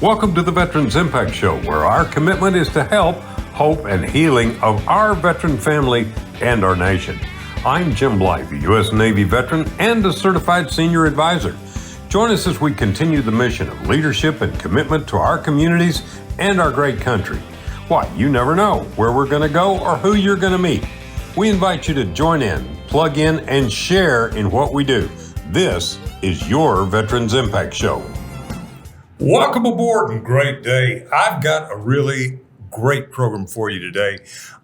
Welcome to the Veterans Impact Show, where our commitment is to help, hope, and healing of our veteran family and our nation. I'm Jim Blythe, a U.S. Navy veteran and a certified senior advisor. Join us as we continue the mission of leadership and commitment to our communities and our great country. Why, you never know where we're going to go or who you're going to meet. We invite you to join in, plug in, and share in what we do. This is your Veterans Impact Show. Welcome aboard and great day. I've got a really great program for you today.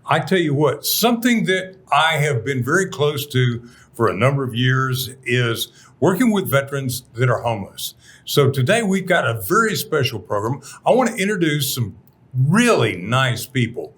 I tell you what, something that I have been very close to for a number of years is working with veterans that are homeless. So today we've got a very special program. I want to introduce some really nice people.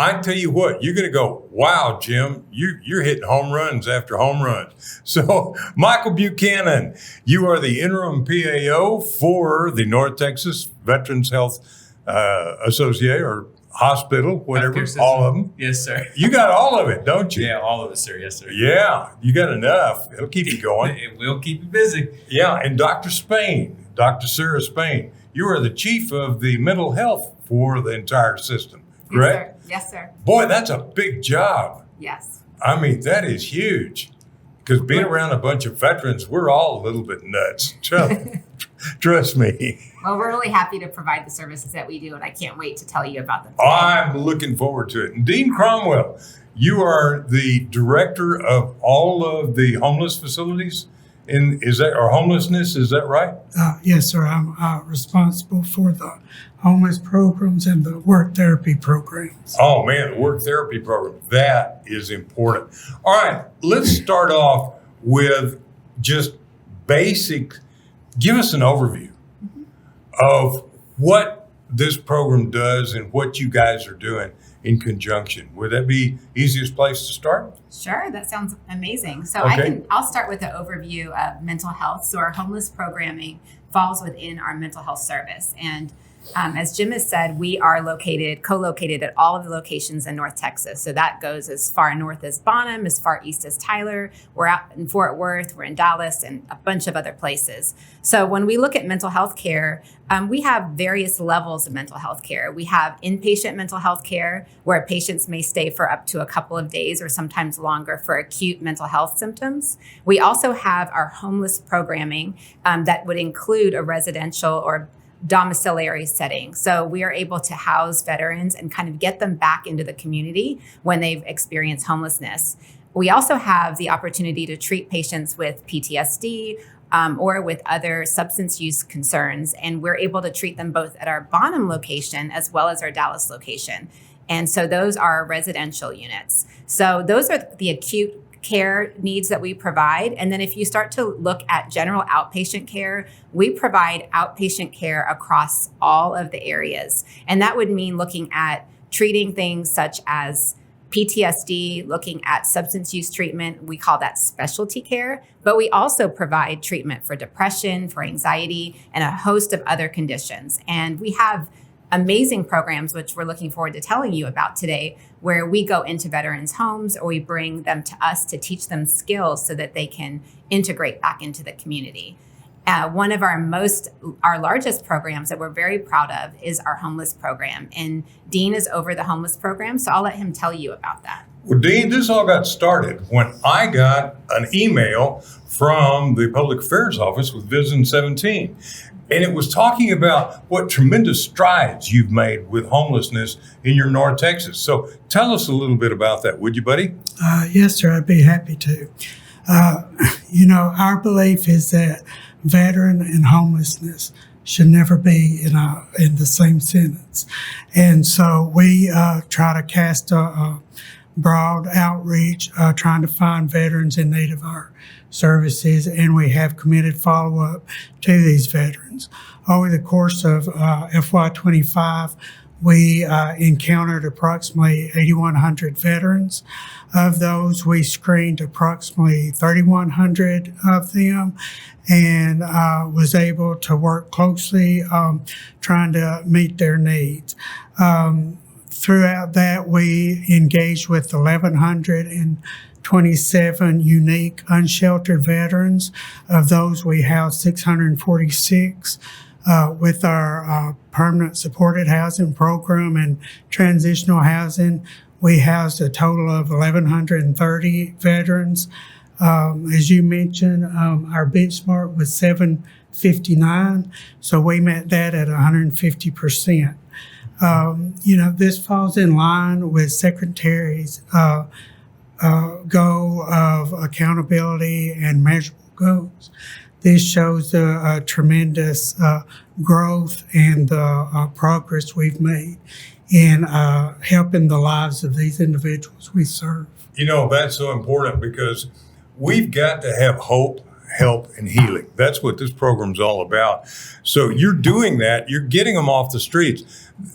I tell you what, you're going to go, wow, Jim, you're hitting home runs after home runs. So Michael Buchanan, you are the interim PAO for the North Texas Veterans Health Association or Hospital, whatever, all of them. Yes, sir. You got all of it, don't you? Yeah, all of it, sir. Yes, sir. Yeah, you got enough. It'll keep you going. It will keep you busy. Yeah, and Dr. Sarah Spain, you are the chief of the mental health for the entire system, correct? Yes, sir. Boy, that's a big job. Yes. I mean, that is huge. Because being around a bunch of veterans, we're all a little bit nuts. Trust me. Well, we're really happy to provide the services that we do, and I can't wait to tell you about them today. I'm looking forward to it. And Dean Cromwell, you are the director of all of the homeless facilities. Homelessness, is that right? Yes, sir. I'm responsible for the homeless programs and the work therapy programs. Oh, man, the work therapy program. That is important. All right, let's start off with just basic. Give us an overview of what this program does and what you guys are doing in conjunction. Would that be easiest place to start? Sure, that sounds amazing. So Okay. I'll start with the overview of mental health. So our homeless programming falls within our mental health service. And as Jim has said, we are co-located at all of the locations in North Texas. So that goes as far north as Bonham, as far east as Tyler. We're out in Fort Worth, we're in Dallas, and a bunch of other places. So when we look at mental health care, we have various levels of mental health care. We have inpatient mental health care, where patients may stay for up to a couple of days or sometimes longer for acute mental health symptoms. We also have our homeless programming that would include a residential or domiciliary setting. So we are able to house veterans and kind of get them back into the community when they've experienced homelessness. We also have the opportunity to treat patients with PTSD or with other substance use concerns. And we're able to treat them both at our Bonham location as well as our Dallas location. And so those are residential units. So those are the acute care needs that we provide. And then if you start to look at general outpatient care, we provide outpatient care across all of the areas. And that would mean looking at treating things such as PTSD, looking at substance use treatment. We call that specialty care, but we also provide treatment for depression, for anxiety, and a host of other conditions. And we have amazing programs, which we're looking forward to telling you about today, where we go into veterans' homes or we bring them to us to teach them skills so that they can integrate back into the community. One of our largest programs that we're very proud of is our homeless program. And Dean is over the homeless program, so I'll let him tell you about that. Well, Dean, this all got started when I got an email from the Public Affairs Office with Vision 17. And it was talking about what tremendous strides you've made with homelessness in your North Texas. So tell us a little bit about that, would you, buddy? Yes, sir. I'd be happy to. Our belief is that veteran and homelessness should never be in the same sentence. And so we try to cast a broad outreach, trying to find veterans in need of our services, and we have committed follow-up to these veterans. Over the course of FY25, we encountered approximately 8,100 veterans. Of those, we screened approximately 3,100 of them and was able to work closely trying to meet their needs. Throughout that, we engaged with 1,100 27 unique unsheltered veterans. Of those, we house 646. With our permanent supported housing program and transitional housing, we housed a total of 1,130 veterans. As you mentioned, our benchmark was 759, so we met that at 150%. This falls in line with Secretary's goal of accountability and measurable goals. This shows a tremendous growth and progress we've made in helping the lives of these individuals we serve. That's so important because we've got to have hope, help, and healing. That's what this program's all about. So you're doing that. You're getting them off the streets.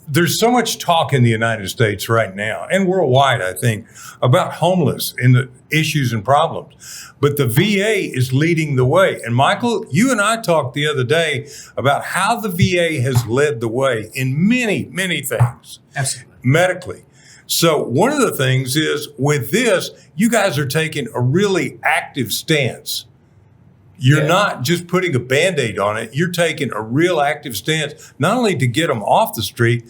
There's so much talk in the United States right now and worldwide, I think, about homeless and the issues and problems. But the VA is leading the way. And Michael, you and I talked the other day about how the VA has led the way in many, many things. Absolutely. Medically. So one of the things is with this, you guys are taking a really active stance. You're not just putting a Band-Aid on it. You're taking a real active stance, not only to get them off the street,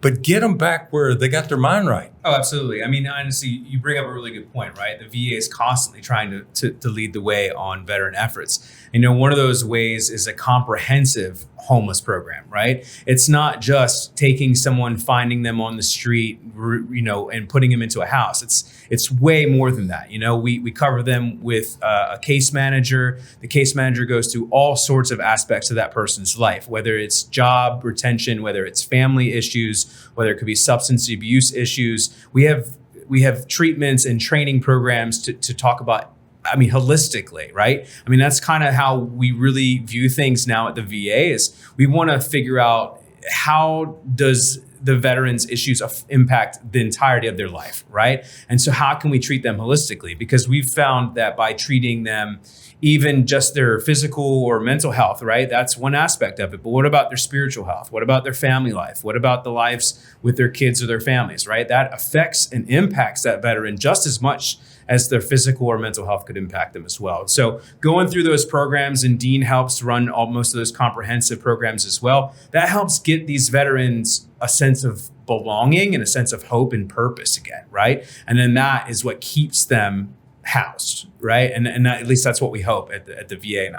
but get them back where they got their mind right. Oh, absolutely. I mean, honestly, you bring up a really good point, right? The VA is constantly trying to lead the way on veteran efforts. One of those ways is a comprehensive homeless program, right? It's not just taking someone, finding them on the street, and putting them into a house. It's way more than that. We cover them with a case manager. The case manager goes through all sorts of aspects of that person's life, whether it's job retention, whether it's family issues, whether it could be substance abuse issues. We have treatments and training programs to talk about, holistically, right? That's kind of how we really view things now at the VA is we want to figure out how does the veterans' issues impact the entirety of their life, right? And so how can we treat them holistically? Because we've found that by treating them, even just their physical or mental health, right? That's one aspect of it. But what about their spiritual health? What about their family life? What about the lives with their kids or their families, right? That affects and impacts that veteran just as much as their physical or mental health could impact them as well. So going through those programs, and Dean helps run most of those comprehensive programs as well, that helps get these veterans a sense of belonging and a sense of hope and purpose again, right? And then that is what keeps them housed, right? And that, at least that's what we hope at the VA. And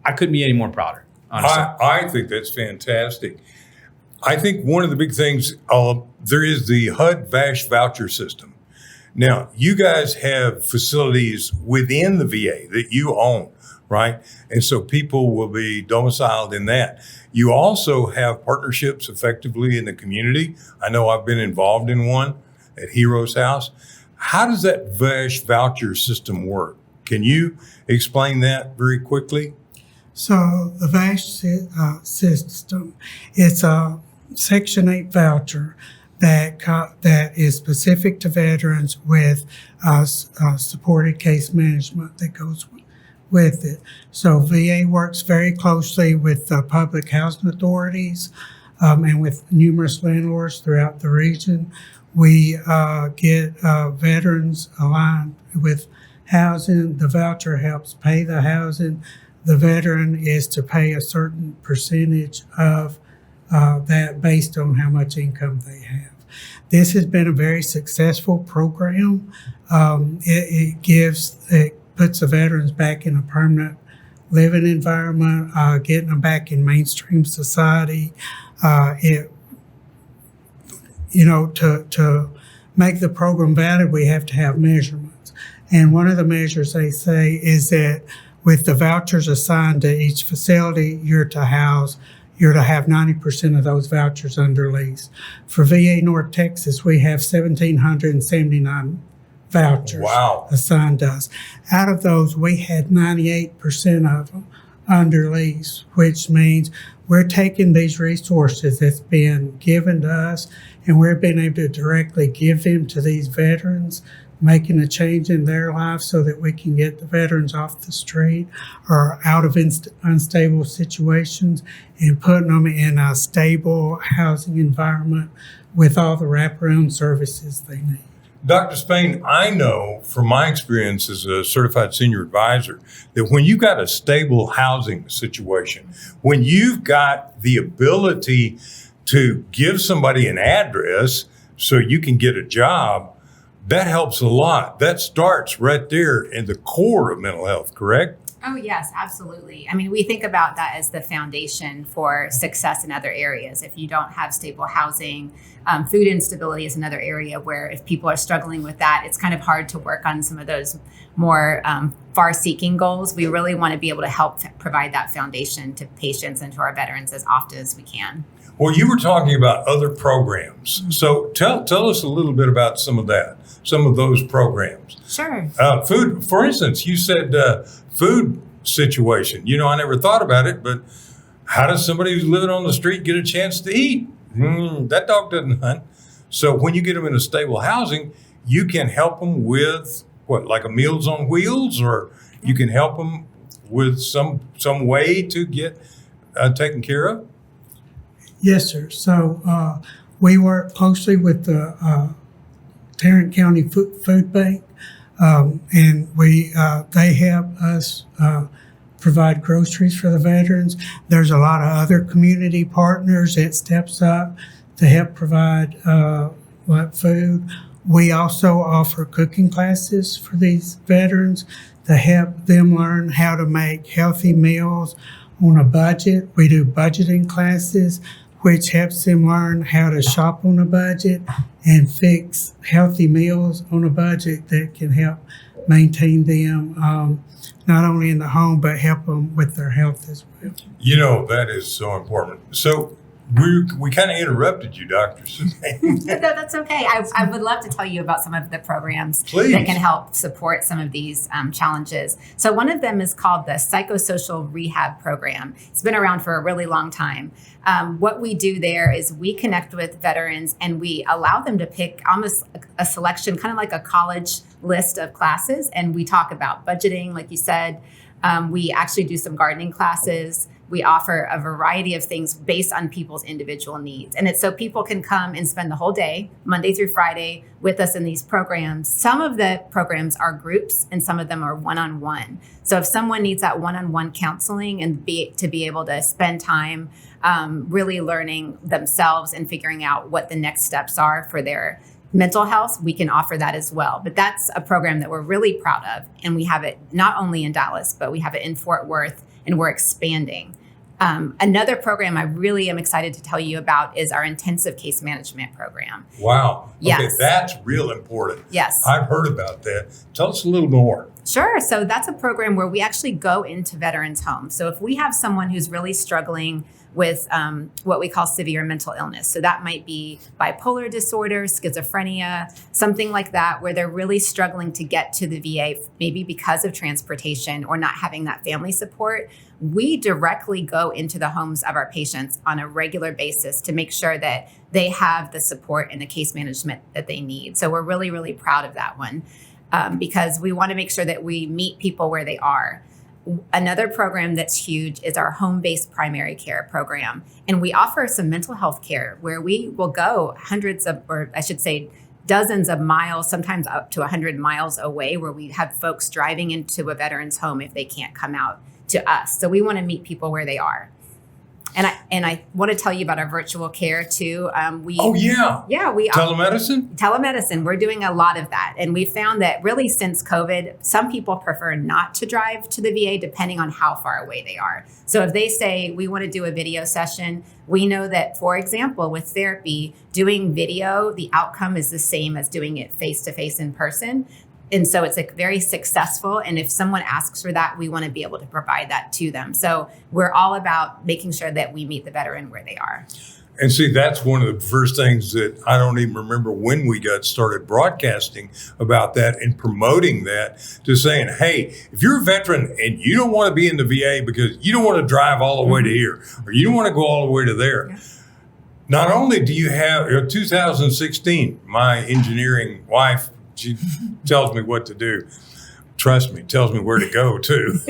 I couldn't be any more prouder, honestly. I think that's fantastic. I think one of the big things, there is the HUD-VASH voucher system. Now, you guys have facilities within the VA that you own, right? And so people will be domiciled in that. You also have partnerships effectively in the community. I know I've been involved in one at Heroes House. How does that VASH voucher system work? Can you explain that very quickly? So the VASH system, it's a Section 8 voucher that is specific to veterans with supported case management that goes with it. So VA works very closely with public housing authorities and with numerous landlords throughout the region. We get veterans aligned with housing. The voucher helps pay the housing. The veteran is to pay a certain percentage of that based on how much income they have. This has been a very successful program. It puts the veterans back in a permanent living environment, getting them back in mainstream society. To make the program valid, we have to have measurements. And one of the measures they say is that with the vouchers assigned to each facility, you're to have 90% of those vouchers under lease. For VA North Texas, we have 1,779 vouchers assigned to us. Out of those, we had 98% of them under lease, which means we're taking these resources that's been given to us and we're being able to directly give them to these veterans, making a change in their lives so that we can get the veterans off the street or out of unstable situations and putting them in a stable housing environment with all the wraparound services they need. Dr. Spain, I know from my experience as a certified senior advisor that when you've got a stable housing situation, when you've got the ability to give somebody an address so you can get a job, that helps a lot. That starts right there in the core of mental health, correct? Oh, yes, absolutely. I mean, we think about that as the foundation for success in other areas. If you don't have stable housing, food instability is another area where if people are struggling with that, it's kind of hard to work on some of those more far-seeking goals. We really want to be able to help provide that foundation to patients and to our veterans as often as we can. Well, you were talking about other programs. So tell us a little bit about some of those programs. Sure. Food, for instance, you said food situation. You know, I never thought about it, but how does somebody who's living on the street get a chance to eat? That dog doesn't hunt. So when you get them into stable housing, you can help them with what, like a Meals on Wheels, or you can help them with some way to get taken care of? Yes, sir. So we work closely with the Tarrant County Food Bank, and they help us provide groceries for the veterans. There's a lot of other community partners that steps up to help provide food. We also offer cooking classes for these veterans to help them learn how to make healthy meals on a budget. We do budgeting classes, which helps them learn how to shop on a budget and fix healthy meals on a budget that can help maintain them not only in the home, but help them with their health as well. You know, that is so important. So we kind of interrupted you, Dr. Suzanne. No, that's okay. I would love to tell you about some of the programs Please. that can help support some of these challenges. So one of them is called the Psychosocial Rehab Program. It's been around for a really long time. What we do there is we connect with veterans and we allow them to pick almost a selection, kind of like a college list of classes. And we talk about budgeting, like you said. We actually do some gardening classes. We offer a variety of things based on people's individual needs. And it's so people can come and spend the whole day, Monday through Friday, with us in these programs. Some of the programs are groups and some of them are one-on-one. So if someone needs that one-on-one counseling and to be able to spend time really learning themselves and figuring out what the next steps are for their mental health, we can offer that as well. But that's a program that we're really proud of. And we have it not only in Dallas, but we have it in Fort Worth, and we're expanding. Another program I really am excited to tell you about is our intensive case management program. Wow. Yes. Okay, that's real important. Yes. I've heard about that. Tell us a little more. Sure. So that's a program where we actually go into veterans' homes. So if we have someone who's really struggling with what we call severe mental illness. So that might be bipolar disorder, schizophrenia, something like that, where they're really struggling to get to the VA, maybe because of transportation or not having that family support. We directly go into the homes of our patients on a regular basis to make sure that they have the support and the case management that they need. So we're really, really proud of that one because we want to make sure that we meet people where they are. Another program that's huge is our home-based primary care program. And we offer some mental health care where we will go dozens of miles, sometimes up to 100 miles away, where we have folks driving into a veteran's home if they can't come out to us. So we want to meet people where they are. And I want to tell you about our virtual care too. We telemedicine. We're doing a lot of that, and we found that really since COVID, some people prefer not to drive to the VA depending on how far away they are. So if they say we want to do a video session, we know that, for example, with therapy, doing video, the outcome is the same as doing it face to face in person. And so it's very successful. And if someone asks for that, we want to be able to provide that to them. So we're all about making sure that we meet the veteran where they are. And see, that's one of the first things that I don't even remember when we got started broadcasting about that and promoting that, to saying, hey, if you're a veteran and you don't want to be in the VA because you don't want to drive all the way to here, or you don't want to go all the way to there. Yeah. Not only do you have 2016, my engineering wife, she tells me what to do. Trust me, tells me where to go too.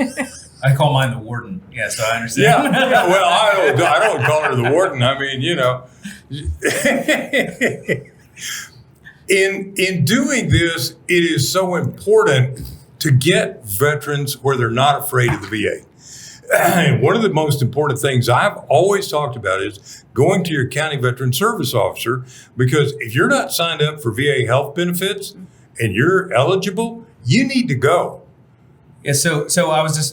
I call mine the warden. Yeah, so I understand. Yeah. Well, I don't call her the warden. I mean, In doing this, it is so important to get veterans where they're not afraid of the VA. And one of the most important things I've always talked about is going to your county veteran service officer, because if you're not signed up for VA health benefits and you're eligible, you need to go. Yeah, so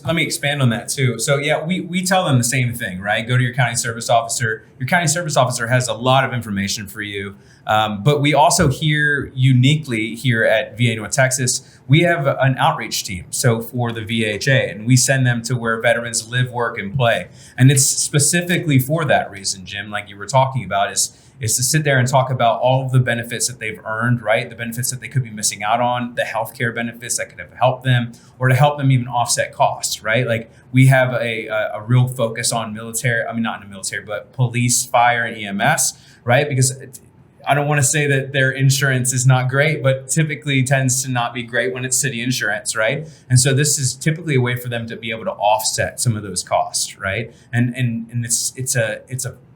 let me expand on that too. So yeah, we tell them the same thing, right? Go to your county service officer. Your county service officer has a lot of information for you. But we also uniquely here at VA North Texas, we have an outreach team. So for the VHA, and we send them to where veterans live, work, and play. And it's specifically for that reason, Jim, like you were talking about, is to sit there and talk about all of the benefits that they've earned, right? The benefits that they could be missing out on, the healthcare benefits that could have helped them, or to help them even offset costs, right? Like we have a real focus on military, not in the military, but police, fire, and EMS, right? Because I don't want to say that their insurance is not great, but typically tends to not be great when it's city insurance, right? And so this is typically a way for them to be able to offset some of those costs, right? And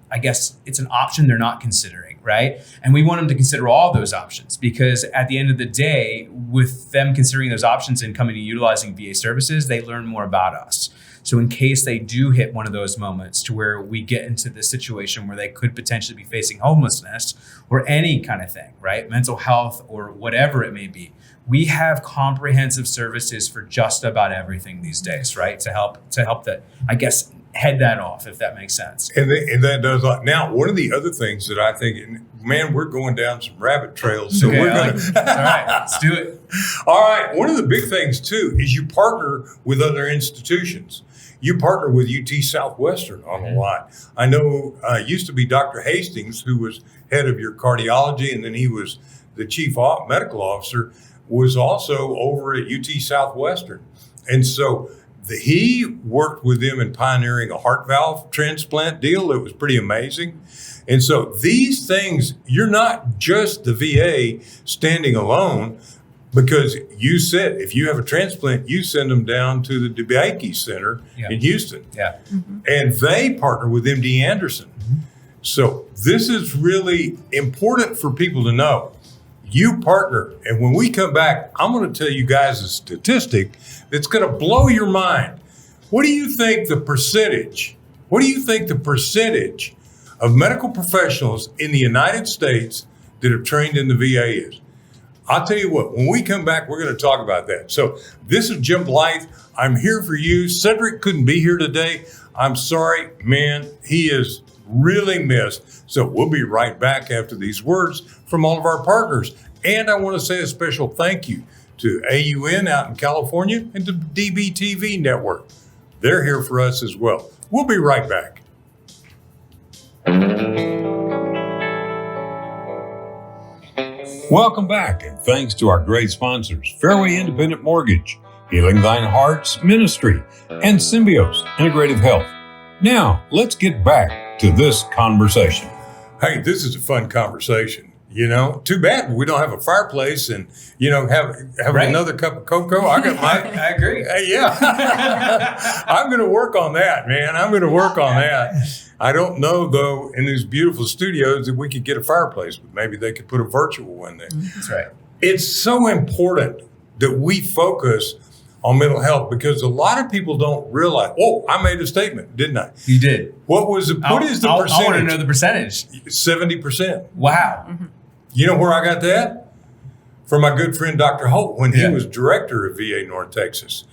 I guess it's an option they're not considering, right? And we want them to consider all those options, because at the end of the day, with them considering those options and coming to utilizing VA services, they learn more about us. So in case they do hit one of those moments to where we get into this situation where they could potentially be facing homelessness or any kind of thing, right? Mental health or whatever it may be, we have comprehensive services for just about everything these days, right? To help that, I guess, head that off, if that makes sense. And that does. Now, one of the other things that I think, man, we're going down some rabbit trails. So we're going to. All right, let's do it. All right. One of the big things, too, is you partner with other institutions. You partner with UT Southwestern on a lot. I know used to be Dr. Hastings, who was head of your cardiology, and then he was the chief medical officer, was also over at UT Southwestern. And so he worked with them in pioneering a heart valve transplant deal. It was pretty amazing. And so these things, you're not just the VA standing alone, because you said if you have a transplant, you send them down to the DeBakey Center in Houston. Yeah. Mm-hmm. And they partner with MD Anderson. Mm-hmm. So this is really important for people to know. You partner. And when we come back, I'm going to tell you guys a statistic that's going to blow your mind. What do you think the percentage of medical professionals in the United States that have trained in the VA is? I'll tell you what, when we come back, we're going to talk about that. So this is Jim Blythe. I'm here for you. Cedric couldn't be here today. I'm sorry, man. He is really missed. So we'll be right back after these words from all of our partners. And I want to say a special thank you to AUN out in California and to DBTV Network. They're here for us as well. We'll be right back. Welcome back, and thanks to our great sponsors, Fairway Independent Mortgage, Healing Thine Heart's Ministry, and Symbios Integrative Health. Now, let's get back to this conversation. Hey, this is a fun conversation. Too bad we don't have a fireplace and, have Right. another cup of cocoa. I got my. I agree. Yeah. I'm going to work on that, man. I'm going to work on that. I don't know, though, in these beautiful studios that we could get a fireplace, but maybe they could put a virtual one there. That's right. It's so important that we focus on mental health, because a lot of people don't realize, I made a statement, didn't I? You did. What is the percentage? I want to know the percentage. 70%. Wow. Mm-hmm. You know where I got that? From my good friend, Dr. Holt, when he was director of VA North Texas.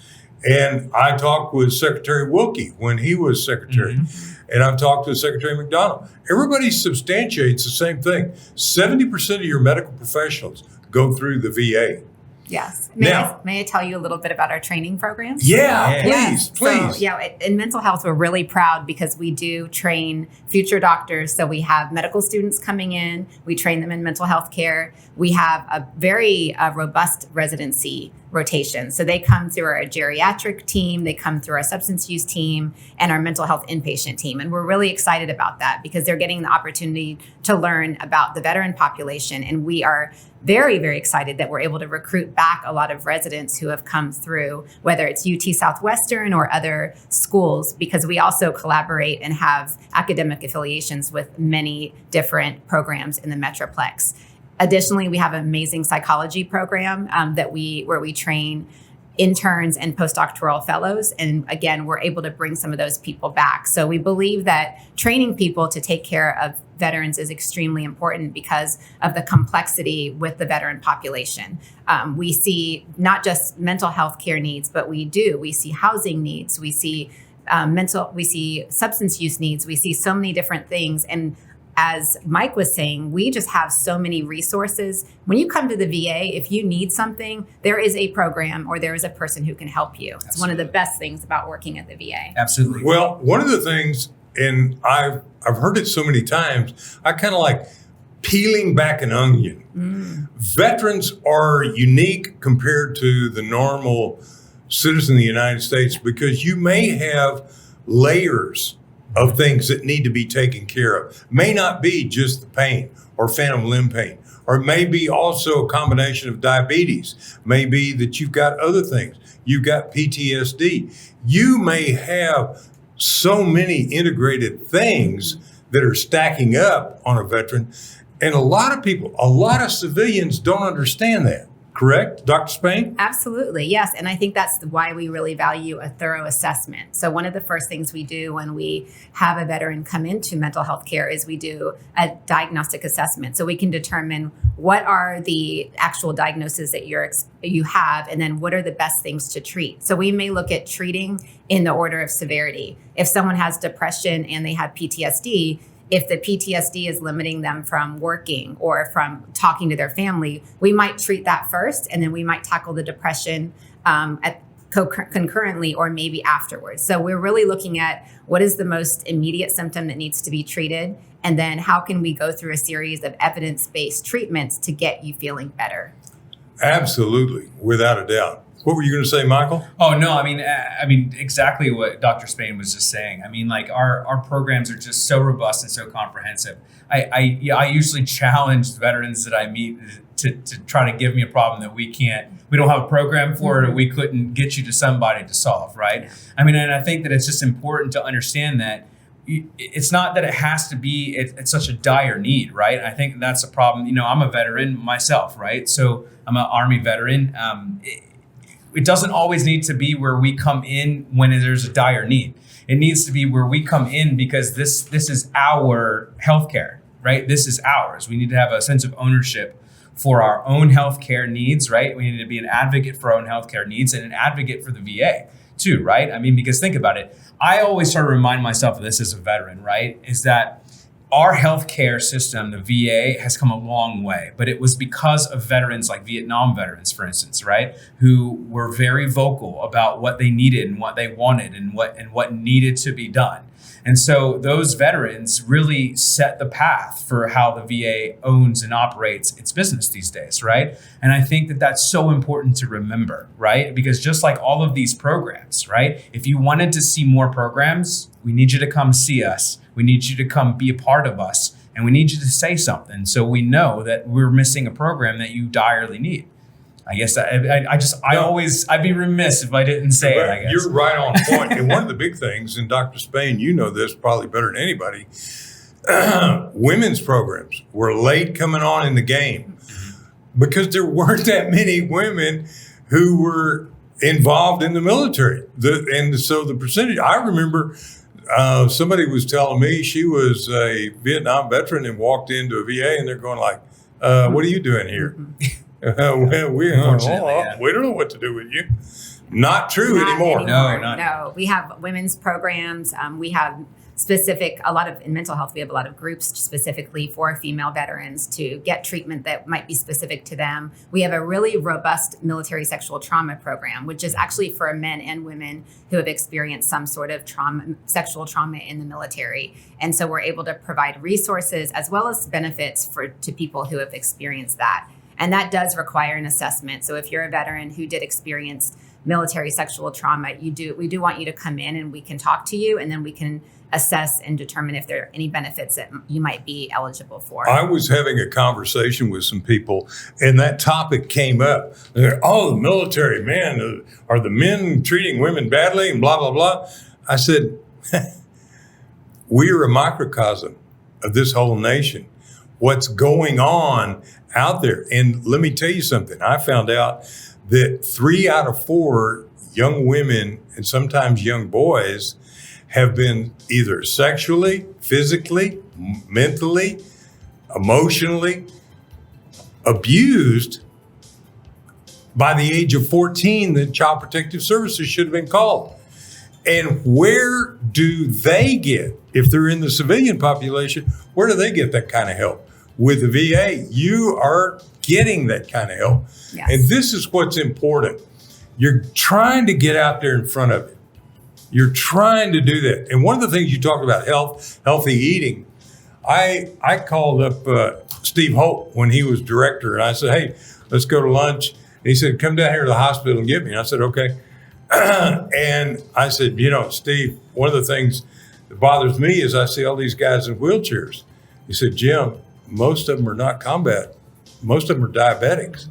And I talked with Secretary Wilkie when he was secretary. Mm-hmm. And I've talked to Secretary McDonald. Everybody substantiates the same thing. 70% of your medical professionals go through the VA. Yes. Now, May I tell you a little bit about our training programs? Yeah, Yes. please. So, in mental health, we're really proud because we do train future doctors. So we have medical students coming in. We train them in mental health care. We have a very robust residency rotation. So they come through our geriatric team, they come through our substance use team, and our mental health inpatient team. And we're really excited about that because they're getting the opportunity to learn about the veteran population. And we are very, very excited that we're able to recruit back a lot of residents who have come through, whether it's UT Southwestern or other schools, because we also collaborate and have academic affiliations with many different programs in the Metroplex. Additionally, we have an amazing psychology program where we train interns and postdoctoral fellows. And again, we're able to bring some of those people back. So we believe that training people to take care of veterans is extremely important because of the complexity with the veteran population. We see not just mental health care needs, but we see housing needs, we see substance use needs, we see so many different things. And as Mike was saying, we just have so many resources. When you come to the VA, if you need something, there is a program or there is a person who can help you. It's one of the best things about working at the VA. Absolutely. Well, one of the things, and I've heard it so many times, I kind of like peeling back an onion. Veterans are unique compared to the normal citizen of the United States because you may have layers of things that need to be taken care of. May not be just the pain or phantom limb pain, or it may be also a combination of diabetes. Maybe that you've got other things. You've got PTSD. You may have so many integrated things that are stacking up on a veteran. And a lot of civilians don't understand that. Correct, Dr. Spain? Absolutely, yes. And I think that's why we really value a thorough assessment. So one of the first things we do when we have a veteran come into mental health care is we do a diagnostic assessment. So we can determine what are the actual diagnoses that you have, and then what are the best things to treat. So we may look at treating in the order of severity. If someone has depression and they have PTSD, if the PTSD is limiting them from working or from talking to their family, we might treat that first, and then we might tackle the depression concurrently or maybe afterwards. So we're really looking at what is the most immediate symptom that needs to be treated, and then how can we go through a series of evidence-based treatments to get you feeling better. Absolutely, without a doubt. What were you going to say, Michael? Oh, no, I mean, exactly what Dr. Spain was just saying. I mean, like our programs are just so robust and so comprehensive. I usually challenge veterans that I meet to try to give me a problem that we don't have a program for, or we couldn't get you to somebody to solve, right? Yeah. I mean, and I think that it's just important to understand that it's not that it has to be it's such a dire need, right? I think that's a problem. You know, I'm a veteran myself, right? So I'm an Army veteran. It doesn't always need to be where we come in when there's a dire need. It needs to be where we come in because this is our healthcare, right? This is ours. We need to have a sense of ownership for our own healthcare needs, right? We need to be an advocate for our own healthcare needs and an advocate for the VA too, right? I mean, because think about it. I always try to remind myself of this as a veteran, right? Is that our healthcare system, the VA, has come a long way, but it was because of veterans like Vietnam veterans, for instance, right, who were very vocal about what they needed and what they wanted and what needed to be done. And so those veterans really set the path for how the VA owns and operates its business these days, right? And I think that that's so important to remember, right? Because just like all of these programs, right, if you wanted to see more programs, we need you to come see us. We need you to come be a part of us, and we need you to say something so we know that we're missing a program that you direly need. I guess I'd be remiss if I didn't say it, I guess. You're right on point. And one of the big things, and Dr. Spain, you know this probably better than anybody, women's programs were late coming on in the game because there weren't that many women who were involved in the military. And so the percentage, I remember somebody was telling me she was a Vietnam veteran and walked into a VA and they're going like, what are you doing here? Well, we don't know what to do with you. Not true anymore. No, we have women's programs. We have in mental health, we have a lot of groups specifically for female veterans to get treatment that might be specific to them. We have a really robust military sexual trauma program, which is actually for men and women who have experienced some sort of sexual trauma in the military. And so we're able to provide resources as well as benefits to people who have experienced that. And that does require an assessment. So if you're a veteran who did experience military sexual trauma, we do want you to come in and we can talk to you, and then we can assess and determine if there are any benefits that you might be eligible for. I was having a conversation with some people and that topic came up. They're, the military, man, are the men treating women badly and blah, blah, blah. I said, we are a microcosm of this whole nation. what's going on out there. And let me tell you something. I found out that 3 out of 4 young women and sometimes young boys have been either sexually, physically, mentally, emotionally abused by the age of 14 that Child Protective Services should have been called. And where do they get, if they're in the civilian population, where do they get that kind of help? With the VA, you are getting that kind of help. Yes. And this is what's important. You're trying to get out there in front of it. You're trying to do that. And one of the things you talk about, healthy eating, I called up Steve Holt when he was director, and I said, hey, let's go to lunch. And he said, come down here to the hospital and get me. And I said, okay. And I said, Steve, one of the things that bothers me is I see all these guys in wheelchairs. He said, Jim, most of them are not combat. Most of them are diabetics.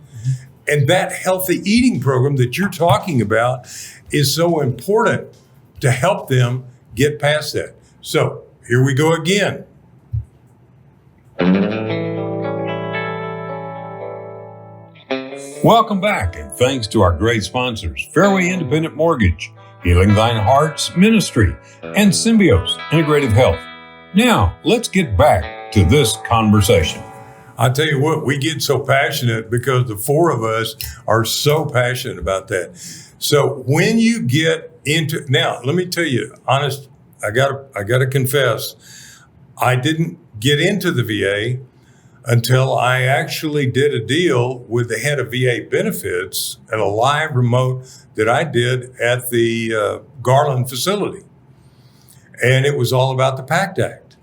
And that healthy eating program that you're talking about is so important to help them get past that. So here we go again. Welcome back, and thanks to our great sponsors, Fairway Independent Mortgage, Healing Thine Heart's Ministry, and Symbios Integrative Health. Now, let's get back to this conversation. I tell you what, we get so passionate because the 4 of us are so passionate about that. So when you get into, now, let me tell you, honest, I gotta confess, I didn't get into the VA until I actually did a deal with the head of VA benefits at a live remote that I did at the Garland facility. And it was all about the PACT Act.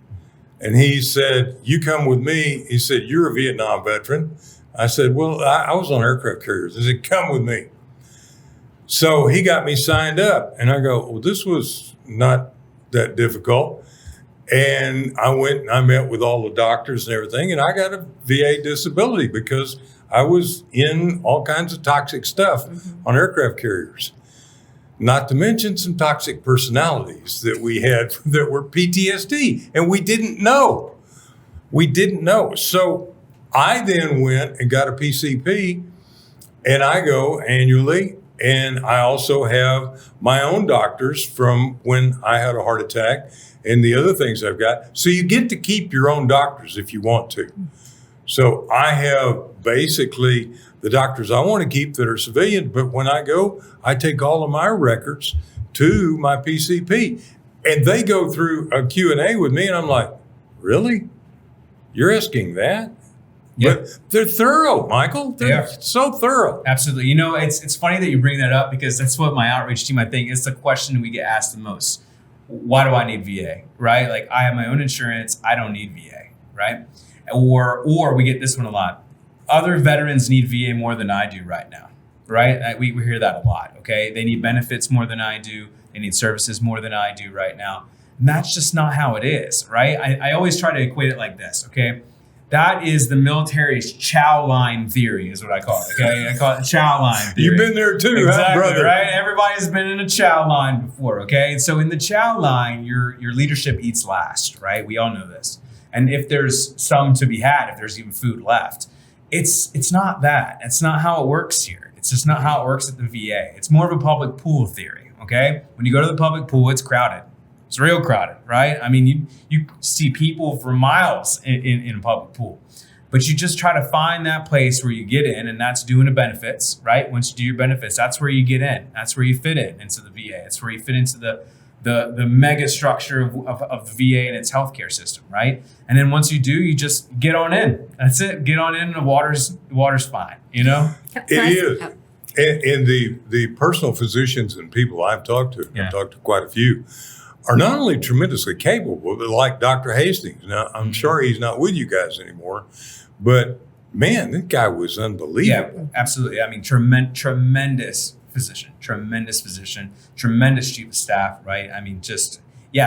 And he said, you come with me. He said, you're a Vietnam veteran. I said, well, I was on aircraft carriers. He said, come with me. So he got me signed up. And I go, well, this was not that difficult. And I went and I met with all the doctors and everything, and I got a VA disability because I was in all kinds of toxic stuff on aircraft carriers. Not to mention some toxic personalities that we had that were PTSD, and we didn't know. We didn't know. So I then went and got a PCP, and I go annually, and I also have my own doctors from when I had a heart attack and the other things I've got. So you get to keep your own doctors if you want to. So I have basically the doctors I want to keep that are civilian, but when I go, I take all of my records to my PCP, and they go through a Q&A with me, and I'm like, really? You're asking that? Yeah. But they're thorough, Michael. They're so thorough. Absolutely. It's funny that you bring that up because that's what my outreach team, I think, is the question we get asked the most. Why do I need VA, right? Like, I have my own insurance. I don't need VA, right? Or we get this one a lot. Other veterans need VA more than I do right now, right? We hear that a lot, okay? They need benefits more than I do. They need services more than I do right now. And that's just not how it is, right? I always try to equate it like this, okay? That is the military's chow line theory, is what I call it. Okay, I call it chow line theory. You've been there too, exactly, huh, brother? Right? Everybody's been in a chow line before. Okay, and so in the chow line, your leadership eats last, right? We all know this. And if there's some to be had, if there's even food left, it's not that. It's not how it works here. It's just not how it works at the VA. It's more of a public pool theory. Okay, when you go to the public pool, it's crowded. It's real crowded, right? I mean, you see people for miles in a public pool, but you just try to find that place where you get in, and that's doing the benefits, right? Once you do your benefits, that's where you get in. That's where you fit into the VA. It's where you fit into the mega structure of the VA and its healthcare system, right? And then once you do, you just get on in. That's it. Get on in. The water's fine, you know? It is. And the personal physicians and people I've talked to, I've talked to quite a few, are not only tremendously capable, but like Dr. Hastings. Now, I'm sure he's not with you guys anymore, but man, that guy was unbelievable. Yeah, absolutely. I mean, tremendous physician, tremendous chief of staff, right? I mean, just, we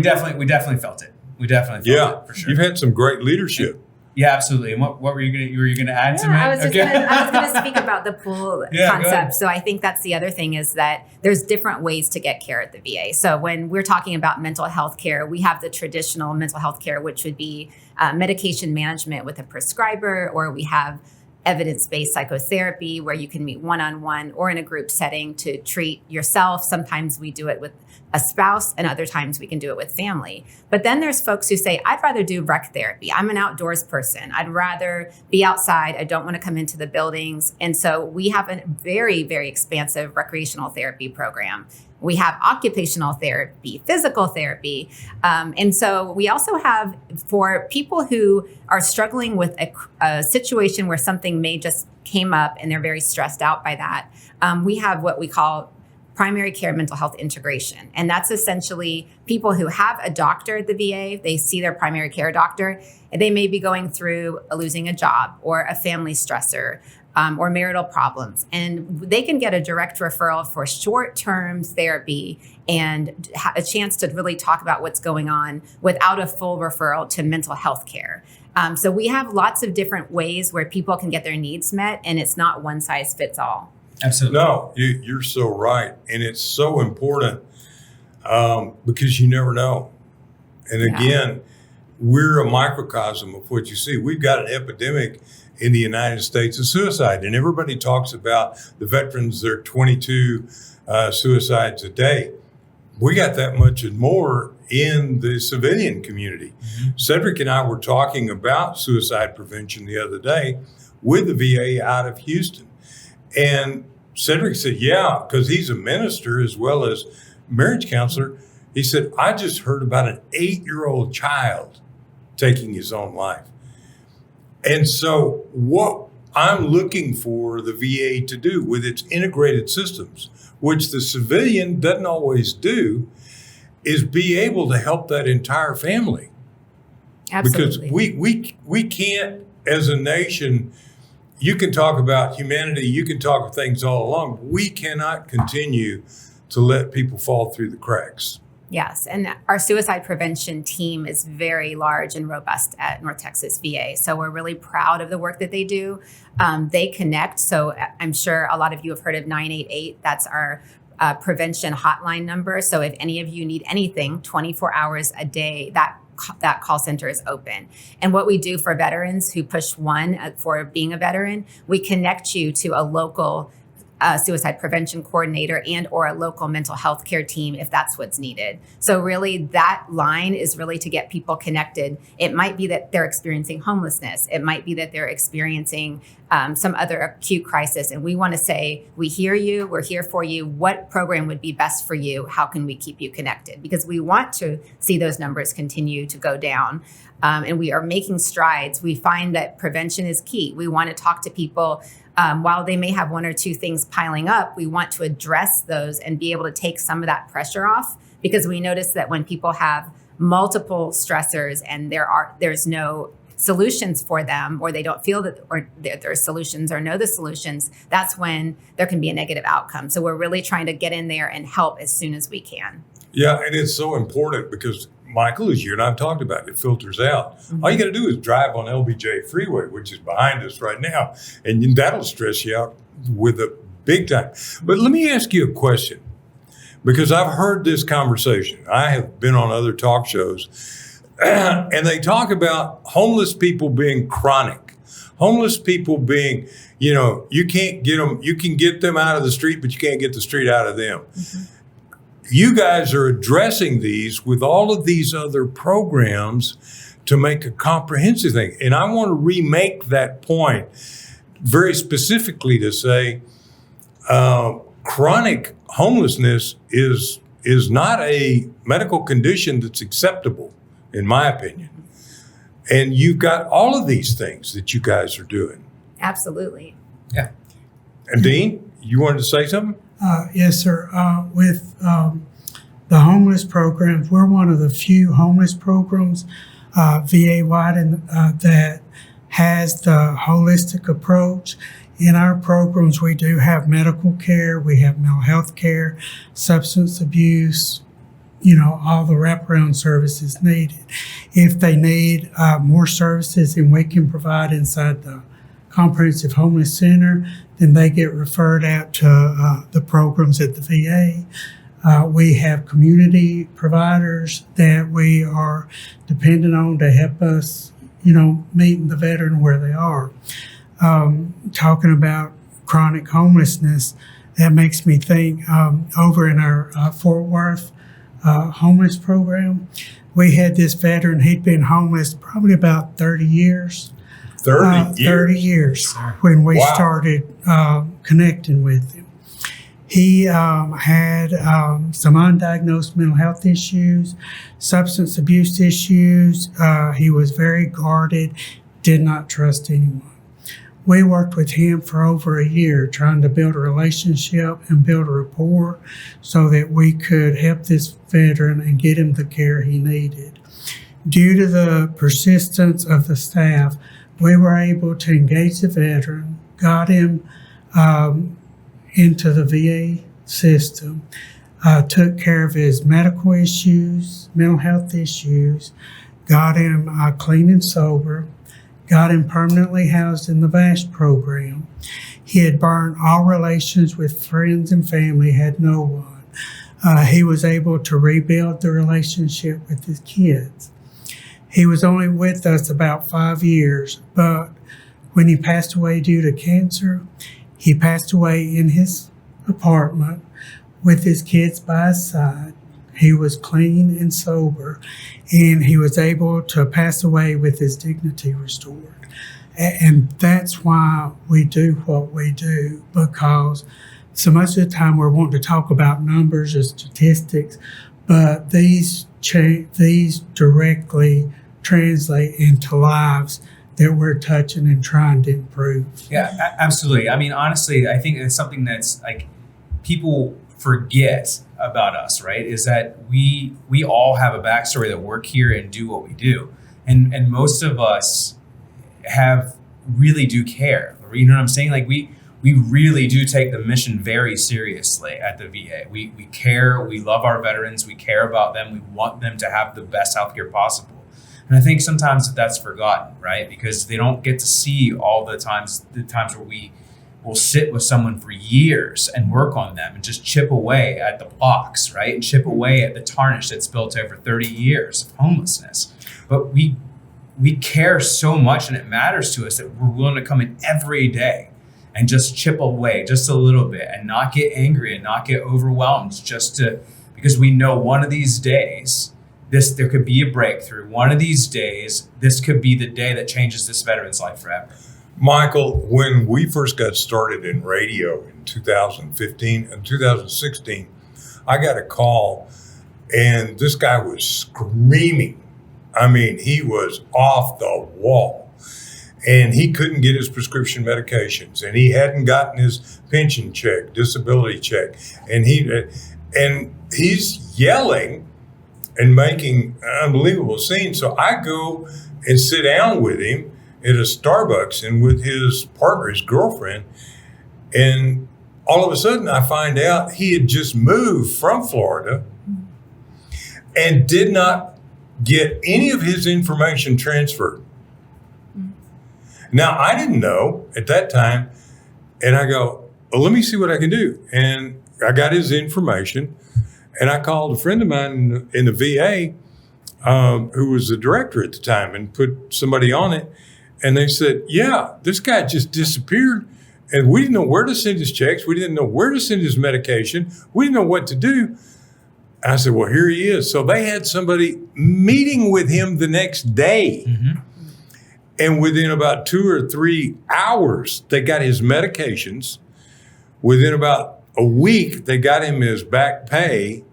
definitely felt it. We definitely felt it for sure. You've had some great leadership. Yeah, absolutely. And what were you gonna add to it? I was gonna speak about the pool Yeah, go ahead. concept. So I think that's the other thing is that there's different ways to get care at the VA. So when we're talking about mental health care, we have the traditional mental health care, which would be medication management with a prescriber, or we have evidence-based psychotherapy where you can meet one-on-one or in a group setting to treat yourself. Sometimes we do it with a spouse, and other times we can do it with family. But then there's folks who say, I'd rather do rec therapy. I'm an outdoors person. I'd rather be outside. I don't want to come into the buildings. And so we have a very, very expansive recreational therapy program. We have occupational therapy, physical therapy. And so we also have, for people who are struggling with a situation where something may just came up and they're very stressed out by that, we have what we call primary care mental health integration. And that's essentially people who have a doctor at the VA, they see their primary care doctor, and they may be going through losing a job or a family stressor, or marital problems. And they can get a direct referral for short-term therapy and a chance to really talk about what's going on without a full referral to mental health care. So we have lots of different ways where people can get their needs met, and it's not one size fits all. Absolutely. No, you're so right. And it's so important because you never know. And again, we're a microcosm of what you see. We've got an epidemic in the United States of suicide. And everybody talks about the veterans, there are 22 suicides a day. We got that much and more in the civilian community. Mm-hmm. Cedric and I were talking about suicide prevention the other day with the VA out of Houston. And Cedric said, yeah, because he's a minister as well as marriage counselor. He said, I just heard about an 8-year-old child taking his own life. And so what I'm looking for the VA to do with its integrated systems, which the civilian doesn't always do, is be able to help that entire family. Absolutely. Because we can't, as a nation, you can talk about humanity, you can talk of things all along. We cannot continue to let people fall through the cracks. Yes, and our suicide prevention team is very large and robust at North Texas VA. So we're really proud of the work that they do. They connect. So I'm sure a lot of you have heard of 988. That's our prevention hotline number. So if any of you need anything 24 hours a day, that call center is open. And what we do for veterans who push 1 for being a veteran, we connect you to a local suicide prevention coordinator and or a local mental health care team if that's what's needed. So really that line is really to get people connected. It might be that they're experiencing homelessness. It might be that they're experiencing some other acute crisis. And we want to say, we hear you, we're here for you. What program would be best for you? How can we keep you connected? Because we want to see those numbers continue to go down. And we are making strides. We find that prevention is key. We want to talk to people while they may have 1 or 2 things piling up. We want to address those and be able to take some of that pressure off, because we notice that when people have multiple stressors and there's no solutions for them, or they don't feel that or there are solutions or know the solutions, that's when there can be a negative outcome. So we're really trying to get in there and help as soon as we can. Yeah, and it's so important because, Michael, as you and I have talked about, it filters out. Mm-hmm. All you got to do is drive on LBJ Freeway, which is behind us right now, and that'll stress you out with a big time. But let me ask you a question, because I've heard this conversation. I have been on other talk shows, and they talk about homeless people being chronic. Homeless people being, you can't get them, you can get them out of the street, but you can't get the street out of them. Mm-hmm. You guys are addressing these with all of these other programs to make a comprehensive thing. And I want to remake that point very specifically to say chronic homelessness is not a medical condition that's acceptable, in my opinion. And you've got all of these things that you guys are doing. Absolutely. Yeah. And Dean, you wanted to say something? Yes, sir. With the homeless programs, we're one of the few homeless programs VA-wide that has the holistic approach. In our programs, we do have medical care, we have mental health care, substance abuse, all the wraparound services needed. If they need more services than we can provide inside the Comprehensive Homeless Center, then they get referred out to the programs at the VA. We have community providers that we are dependent on to help us, meeting the veteran where they are. Talking about chronic homelessness, that makes me think over in our Fort Worth homeless program, we had this veteran, he'd been homeless probably about 30 years. 30 years when we started connecting with him. He had some undiagnosed mental health issues, substance abuse issues. He was very guarded, did not trust anyone. We worked with him for over a year trying to build a relationship and build a rapport so that we could help this veteran and get him the care he needed. Due to the persistence of the staff, we were able to engage the veteran, got him into the VA system, took care of his medical issues, mental health issues, got him clean and sober, got him permanently housed in the VASH program. He had burned all relations with friends and family, had no one. He was able to rebuild the relationship with his kids. He was only with us about 5 years, but when he passed away due to cancer, he passed away in his apartment with his kids by his side. He was clean and sober, and he was able to pass away with his dignity restored. And that's why we do what we do, because so much of the time we're wanting to talk about numbers or statistics, but these directly translate into lives that we're touching and trying to improve. Yeah, absolutely. I mean, honestly, I think it's something that's like people forget about us, right? Is that we all have a backstory that work here and do what we do. And most of us really do care. You know what I'm saying? Like we really do take the mission very seriously at the VA. We care, we love our veterans, we care about them, we want them to have the best healthcare possible. And I think sometimes that's forgotten, right? Because they don't get to see all the times where we will sit with someone for years and work on them and just chip away at the blocks, right? And chip away at the tarnish that's built over 30 years of homelessness. But we care so much and it matters to us that we're willing to come in every day and just chip away just a little bit and not get angry and not get overwhelmed because we know one of these days there could be a breakthrough. One of these days, this could be the day that changes this veteran's life forever. Michael, when we first got started in radio in 2015 and 2016, I got a call and this guy was screaming. I mean, he was off the wall and he couldn't get his prescription medications and he hadn't gotten his pension check, disability check. And he's yelling and making an unbelievable scene. So I go and sit down with him at a Starbucks and with his partner, his girlfriend. And all of a sudden I find out he had just moved from Florida and did not get any of his information transferred. Now, I didn't know at that time. And I go, well, let me see what I can do. And I got his information. And I called a friend of mine in the VA who was the director at the time and put somebody on it. And they said, yeah, this guy just disappeared. And we didn't know where to send his checks. We didn't know where to send his medication. We didn't know what to do. And I said, well, here he is. So they had somebody meeting with him the next day. Mm-hmm. And within about 2 or 3 hours, they got his medications. Within about a week, they got him his back pay,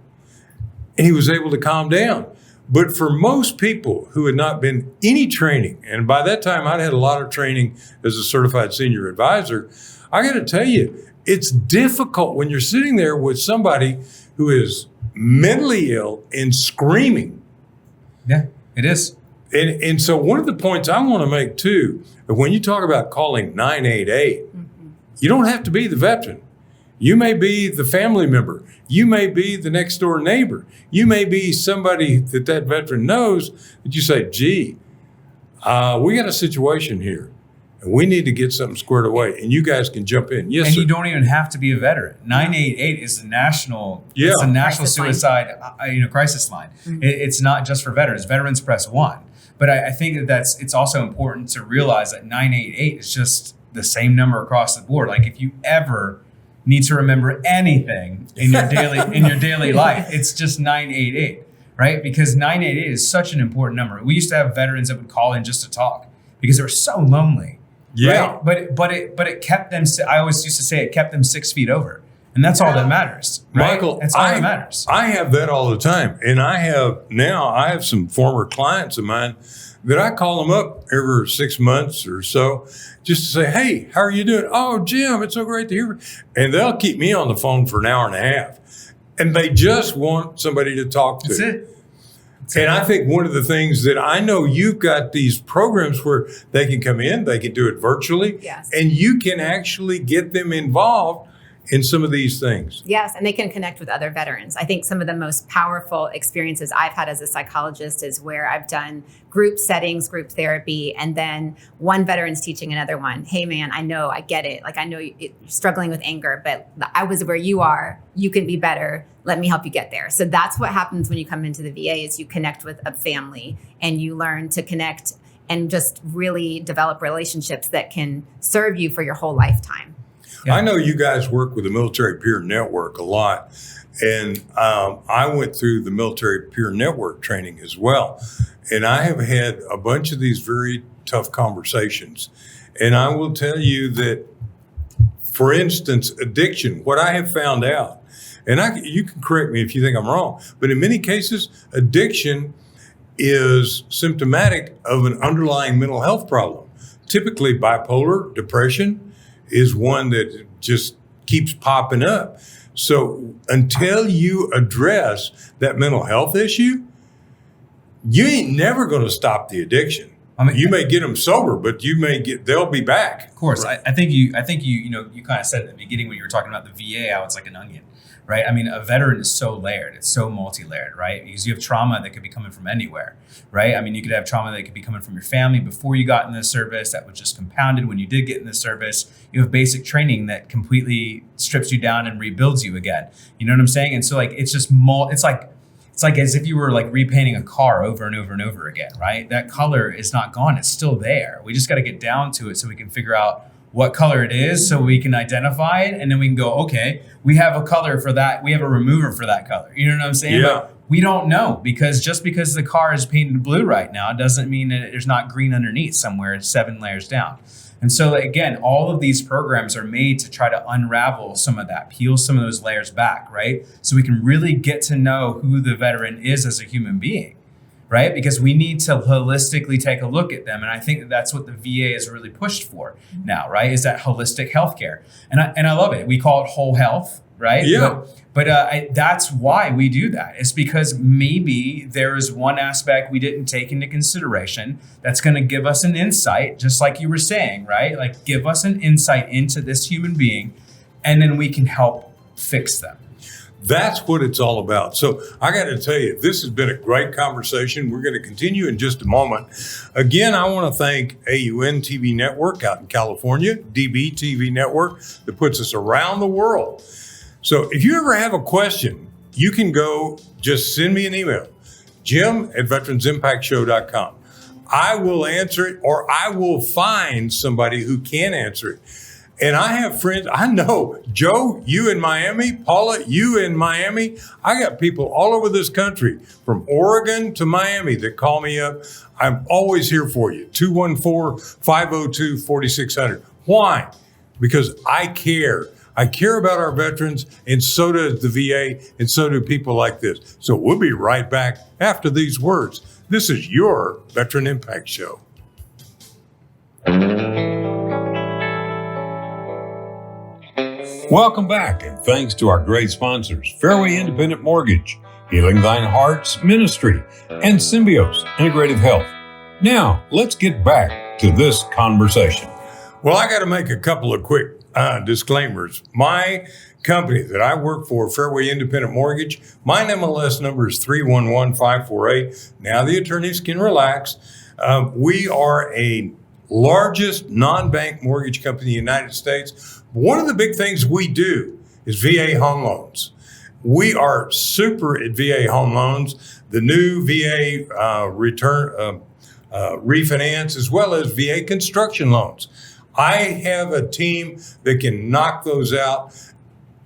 and he was able to calm down. But for most people who had not been any training, and by that time I'd had a lot of training as a certified senior advisor, I got to tell you, it's difficult when you're sitting there with somebody who is mentally ill and screaming. Yeah, it is. And so one of the points I want to make too, when you talk about calling 988, you don't have to be the veteran. You may be the family member. You may be the next door neighbor. You may be somebody that veteran knows that you say, gee, we got a situation here and we need to get something squared away, and you guys can jump in. Yes, and sir. you don't even have to be a veteran. 988 is the national, it's the national Crisis line. suicide, crisis line. Mm-hmm. It's not just for veterans. Veterans press 1. But I think it's also important to realize that 988 is just the same number across the board. Like if you ever need to remember anything in your daily life, it's just 988, right? Because 988 is such an important number. We used to have veterans that would call in just to talk because they were so lonely. Yeah. Right? But it kept them, I always used to say it kept them 6 feet over. And that's all that matters. Right? Michael, that's all that matters. I have that all the time. And I have some former clients of mine that I call them up every 6 months or so just to say, hey, how are you doing? Oh, Jim, it's so great to hear you. And they'll keep me on the phone for an hour and a half. And they just want somebody to talk to. That's it. And I think one of the things that I know, you've got these programs where they can come in, they can do it virtually, Yes. and you can actually get them involved in some of these things. Yes, and they can connect with other veterans. I think some of the most powerful experiences I've had as a psychologist is where I've done group settings, group therapy, and then one veteran's teaching another one. Hey, man, I know, I get it. Like, I know you're struggling with anger, but I was where you are. You can be better. Let me help you get there. So that's what happens when you come into the VA is you connect with a family and you learn to connect and just really develop relationships that can serve you for your whole lifetime. Yeah. I know you guys work with the Military Peer Network a lot, and I went through the Military Peer Network training as well. And I have had a bunch of these very tough conversations. And I will tell you that, for instance, addiction, what I have found out, and you can correct me if you think I'm wrong, but in many cases, addiction is symptomatic of an underlying mental health problem. Typically, bipolar depression is one that just keeps popping up. So until you address that mental health issue, you ain't never going to stop the addiction. I mean, you may get them sober, but they'll be back. Of course. Right. I think you kind of said at the beginning when you were talking about the VA, how it's like an onion, right? I mean, a veteran is so layered. It's so multi-layered, right? Because you have trauma that could be coming from anywhere, right? I mean, you could have trauma that could be coming from your family before you got in the service that was just compounded when you did get in the service. You have basic training that completely strips you down and rebuilds you again. You know what I'm saying? And so like, it's just it's like as if you were like repainting a car over and over and over again, right? That color is not gone. It's still there. We just got to get down to it so we can figure out what color it is so we can identify it. And then we can go, okay, we have a color for that. We have a remover for that color. You know what I'm saying? Yeah. But we don't know because just because the car is painted blue right now doesn't mean that there's not green underneath somewhere. It's 7 layers down. And so again, all of these programs are made to try to unravel some of that, peel some of those layers back, right? So we can really get to know who the veteran is as a human being, right? Because we need to holistically take a look at them. And I think that that's what the VA is really pushed for now, right? Is that holistic healthcare. And I love it. We call it whole health, right? Yeah. But that's why we do that. It's because maybe there is one aspect we didn't take into consideration that's going to give us an insight, just like you were saying, right? Like give us an insight into this human being, and then we can help fix them. That's what it's all about. So I got to tell you, this has been a great conversation. We're going to continue in just a moment. Again, I want to thank AUN TV Network out in California, DB TV Network that puts us around the world. So if you ever have a question, you can just send me an email, jim@veteransimpactshow.com. I will answer it, or I will find somebody who can answer it. And I have friends, I know, Joe, you in Miami, Paula, you in Miami. I got people all over this country, from Oregon to Miami, that call me up. I'm always here for you, 214-502-4600. Why? Because I care. I care about our veterans, and so does the VA, and so do people like this. So we'll be right back after these words. This is your Veteran Impact Show. Welcome back, and thanks to our great sponsors, Fairway Independent Mortgage, Healing Thine Heart's Ministry, and Symbios Integrative Health. Now, let's get back to this conversation. Well, I got to make a couple of quick disclaimers. My company that I work for, Fairway Independent Mortgage, my MLS number is 311548. Now the attorneys can relax. We are a largest non-bank mortgage company in the United States. One of the big things we do is VA home loans. We are super at VA home loans, the new VA refinance, as well as VA construction loans. I have a team that can knock those out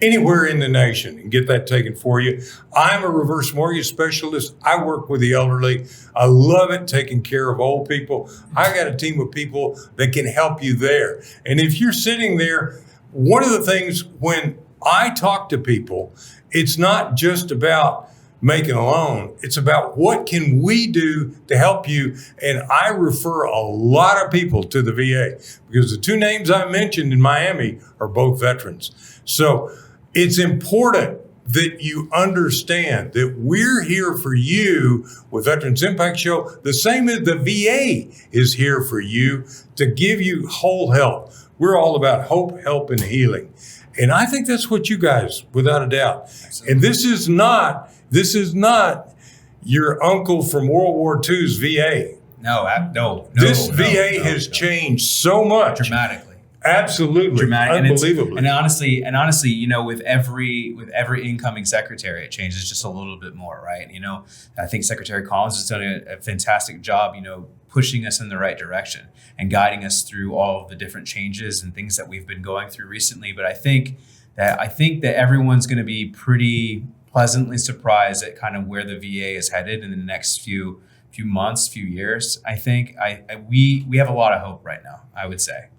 anywhere in the nation and get that taken for you. I'm a reverse mortgage specialist. I work with the elderly. I love it taking care of old people. I got a team of people that can help you there. And if you're sitting there, one of the things when I talk to people, it's not just about making a loan. It's about what can we do to help you. And I refer a lot of people to the VA because the two names I mentioned in Miami are both veterans. So it's important that you understand that we're here for you with Veterans Impact Show, the same as the VA is here for you to give you whole health. We're all about hope, help, and healing. And I think that's what you guys, without a doubt. Absolutely. And this is not your uncle from World War II's VA. No. This VA has changed so much. Dramatically. Absolutely. Dramatic. Unbelievably. And honestly, you know, with every incoming secretary, it changes just a little bit more, right? You know, I think Secretary Collins has done a fantastic job, you know, pushing us in the right direction and guiding us through all of the different changes and things that we've been going through recently. But I think that everyone's going to be pretty pleasantly surprised at kind of where the VA is headed in the next few months, few years. I think we have a lot of hope right now, I would say.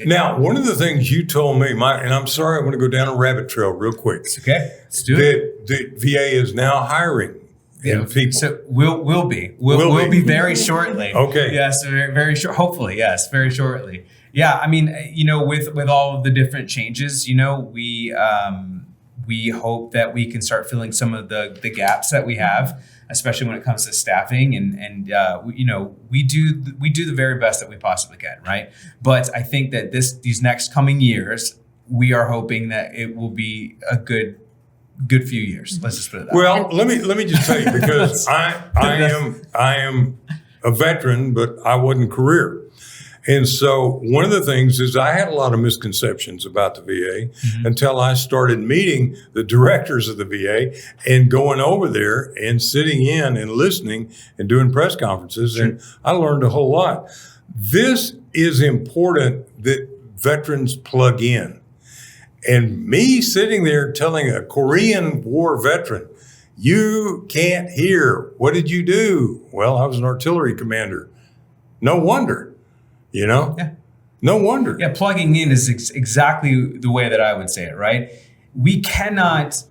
Now, one of the things you told me, and I'm sorry, I'm going to go down a rabbit trail real quick. It's okay. Let's do it. The VA is now hiring people. So we'll be very shortly. Okay. Yes, very short. Hopefully, yes, very shortly. Yeah, I mean, you know, with all of the different changes, you know, we hope that we can start filling some of the gaps that we have, especially when it comes to staffing, and you know, we do the very best that we possibly can, right? But I think that these next coming years, we are hoping that it will be a good few years. Let's just put it that way. Well, let me just tell you, because I am a veteran, but I wasn't career. And so one of the things is I had a lot of misconceptions about the VA until I started meeting the directors of the VA and going over there and sitting in and listening and doing press conferences. Sure. And I learned a whole lot. This is important that veterans plug in. And me sitting there telling a Korean War veteran, you can't hear. What did you do? Well, I was an artillery commander. No wonder. You know? Yeah. No wonder. Yeah, plugging in is exactly the way that I would say it, right? We cannot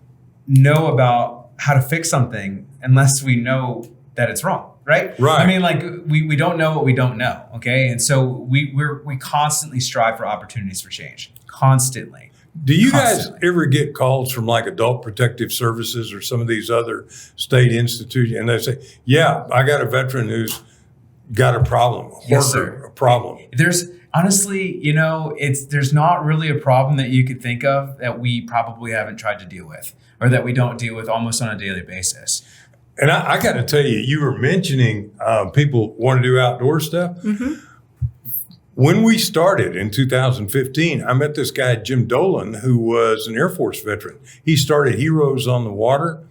know about how to fix something unless we know that it's wrong, right? Right. I mean, like we don't know what we don't know, okay? And so we constantly strive for opportunities for change, constantly. Do you guys ever get calls from like Adult Protective Services or some of these other state institutions, and they say, yeah, I got a veteran who's got a problem, a problem. There's honestly, you know, there's not really a problem that you could think of that we probably haven't tried to deal with or that we don't deal with almost on a daily basis. And I got to tell you, you were mentioning people want to do outdoor stuff. Mm-hmm. When we started in 2015, I met this guy, Jim Dolan, who was an Air Force veteran. He started Heroes on the Water,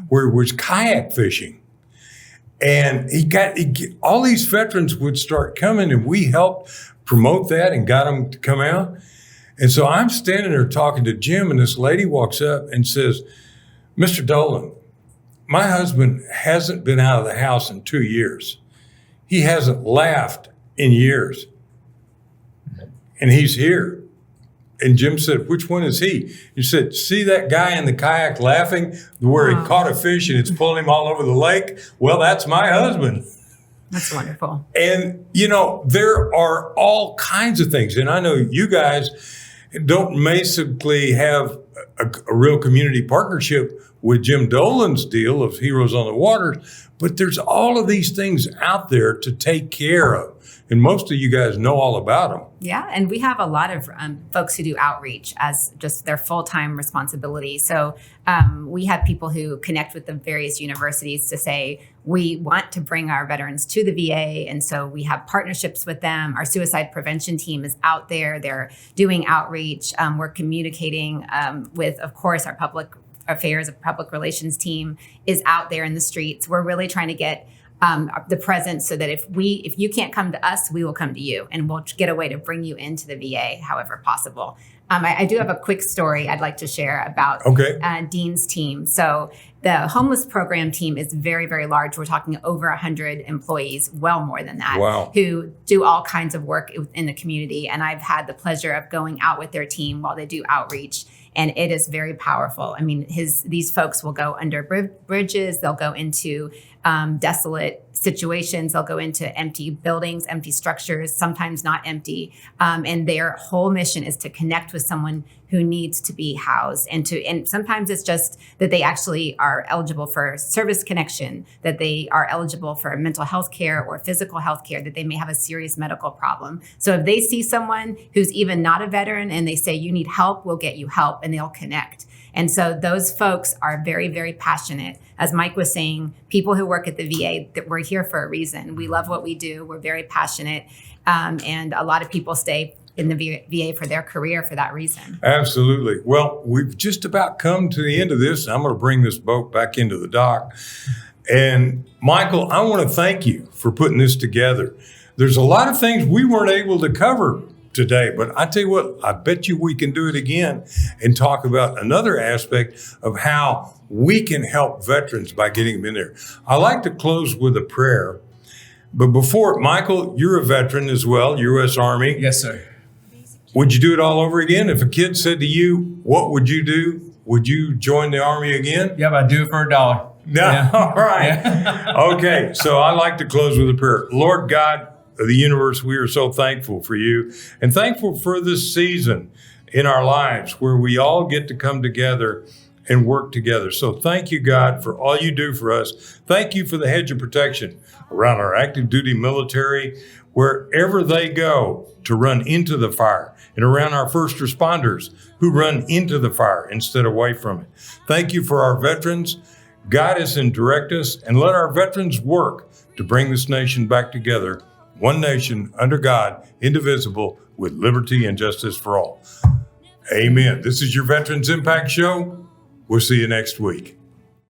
where it was kayak fishing. And all these veterans would start coming, and we helped promote that and got them to come out. And so I'm standing there talking to Jim, and this lady walks up and says, Mr. Dolan, my husband hasn't been out of the house in 2 years. He hasn't laughed in years. And he's here. And Jim said, which one is he? He said, see that guy in the kayak laughing where he caught a fish and it's pulling him all over the lake? Well, that's my husband. That's wonderful. And, you know, there are all kinds of things. And I know you guys don't basically have a real community partnership with Jim Dolan's deal of Heroes on the Waters, but there's all of these things out there to take care of. And most of you guys know all about them. Yeah, and we have a lot of folks who do outreach as just their full-time responsibility. So we have people who connect with the various universities to say, we want to bring our veterans to the VA. And so we have partnerships with them. Our suicide prevention team is out there. They're doing outreach. We're communicating with, of course, our public affairs, public relations team is out there in the streets. We're really trying to get the presence so that if you can't come to us, we will come to you, and we'll get a way to bring you into the VA however possible. I do have a quick story I'd like to share about Dean's team. So the homeless program team is very, very large. We're talking over 100 employees, well more than that, who do all kinds of work in the community. And I've had the pleasure of going out with their team while they do outreach. And it is very powerful. I mean, these folks will go under bridges. They'll go into desolate situations. They'll go into empty buildings, empty structures, sometimes not empty. And their whole mission is to connect with someone who needs to be housed. And sometimes it's just that they actually are eligible for service connection, that they are eligible for mental health care or physical health care, that they may have a serious medical problem. So if they see someone who's even not a veteran and they say, you need help, we'll get you help, and they'll connect. And so those folks are very, very passionate. As Mike was saying, people who work at the VA, that we're here for a reason. We love what we do. We're very passionate. And a lot of people stay in the VA for their career for that reason. Absolutely. Well, we've just about come to the end of this. I'm going to bring this boat back into the dock. And Michael, I want to thank you for putting this together. There's a lot of things we weren't able to cover today, but I tell you what, I bet you we can do it again and talk about another aspect of how we can help veterans by getting them in there. I like to close with a prayer, but before, Michael, you're a veteran as well, U.S. Army. Yes, sir. Would you do it all over again? If a kid said to you, what would you do? Would you join the Army again? Yeah, but I'd do it for $1. No, Yeah. all right. Yeah. Okay, so I like to close with a prayer. Lord God of the universe, we are so thankful for you and thankful for this season in our lives where we all get to come together and work together. So thank you, God, for all you do for us. Thank you for the hedge of protection around our active duty military, wherever they go to run into the fire, and around our first responders who run into the fire instead of away from it. Thank you for our veterans. Guide us and direct us, and let our veterans work to bring this nation back together. One nation under God, indivisible, with liberty and justice for all. Amen. This is your Veterans Impact Show. We'll see you next week.